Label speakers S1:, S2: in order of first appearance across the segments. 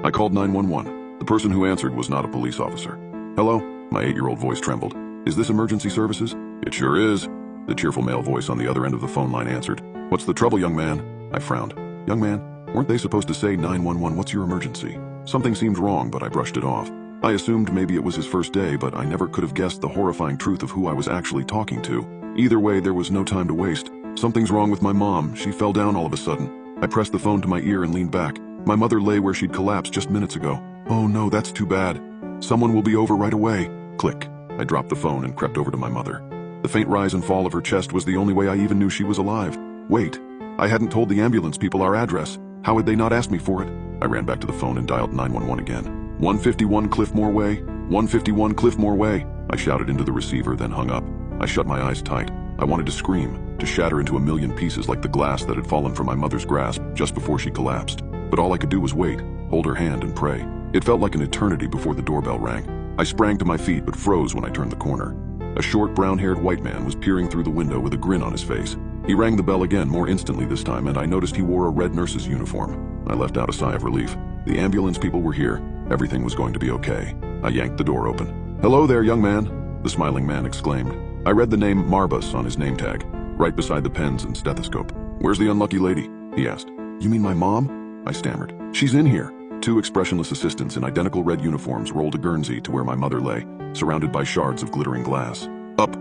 S1: I called 911. The person who answered was not a police officer. Hello? My 8-year-old voice trembled. Is this emergency services? It sure is. The cheerful male voice on the other end of the phone line answered. What's the trouble, young man? I frowned. Young man, weren't they supposed to say 911, what's your emergency? Something seemed wrong, but I brushed it off. I assumed maybe it was his first day, but I never could have guessed the horrifying truth of who I was actually talking to. Either way, there was no time to waste. Something's wrong with my mom. She fell down all of a sudden. I pressed the phone to my ear and leaned back. My mother lay where she'd collapsed just minutes ago. Oh no, that's too bad. Someone will be over right away. Click. I dropped the phone and crept over to my mother. The faint rise and fall of her chest was the only way I even knew she was alive. Wait, I hadn't told the ambulance people our address. How had they not asked me for it? I ran back to the phone and dialed 911 again. 151 Cliffmore Way, 151 Cliffmore Way. I shouted into the receiver, then hung up. I shut my eyes tight. I wanted to scream, to shatter into a million pieces like the glass that had fallen from my mother's grasp just before she collapsed. But all I could do was wait, hold her hand and pray. It felt like an eternity before the doorbell rang. I sprang to my feet but froze when I turned the corner. A short, brown-haired white man was peering through the window with a grin on his face. He rang the bell again, more instantly this time, and I noticed he wore a red nurse's uniform. I let out a sigh of relief. The ambulance people were here. Everything was going to be okay. I yanked the door open. "Hello there, young man," the smiling man exclaimed. I read the name Marbus on his name tag, right beside the pens and stethoscope. "Where's the unlucky lady?" he asked. "You mean my mom?" I stammered. "She's in here." Two expressionless assistants in identical red uniforms rolled a Guernsey to where my mother lay, surrounded by shards of glittering glass. Up,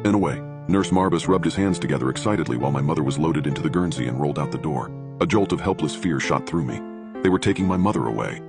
S1: and away. Nurse Marbus rubbed his hands together excitedly while my mother was loaded into the Guernsey and rolled out the door. A jolt of helpless fear shot through me. They were taking my mother away.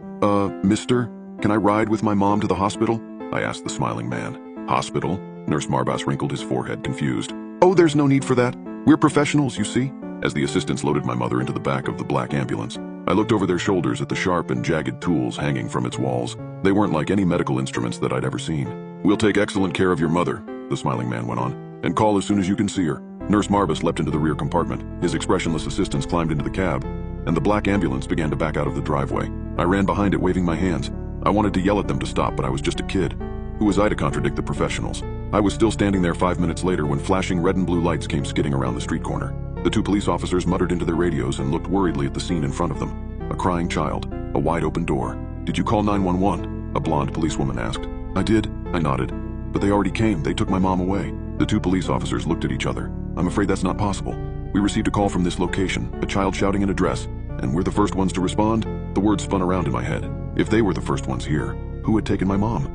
S1: Mister, can I ride with my mom to the hospital?" I asked the smiling man. "Hospital?" Nurse Marbus wrinkled his forehead, confused. "Oh, there's no need for that. We're professionals, you see." As the assistants loaded my mother into the back of the black ambulance, I looked over their shoulders at the sharp and jagged tools hanging from its walls. They weren't like any medical instruments that I'd ever seen. "We'll take excellent care of your mother," the smiling man went on, "and call as soon as you can see her." Nurse Marbus leapt into the rear compartment. His expressionless assistants climbed into the cab, and the black ambulance began to back out of the driveway. I ran behind it, waving my hands. I wanted to yell at them to stop, but I was just a kid. Who was I to contradict the professionals? I was still standing there 5 minutes later when flashing red and blue lights came skidding around the street corner. The two police officers muttered into their radios and looked worriedly at the scene in front of them. A crying child, a wide-open door. "Did you call 911? A blonde policewoman asked. "I did," I nodded. "But they already came. They took my mom away." The two police officers looked at each other. "I'm afraid that's not possible. We received a call from this location, a child shouting an address, and we're the first ones to respond." The words spun around in my head. If they were the first ones here, who had taken my mom?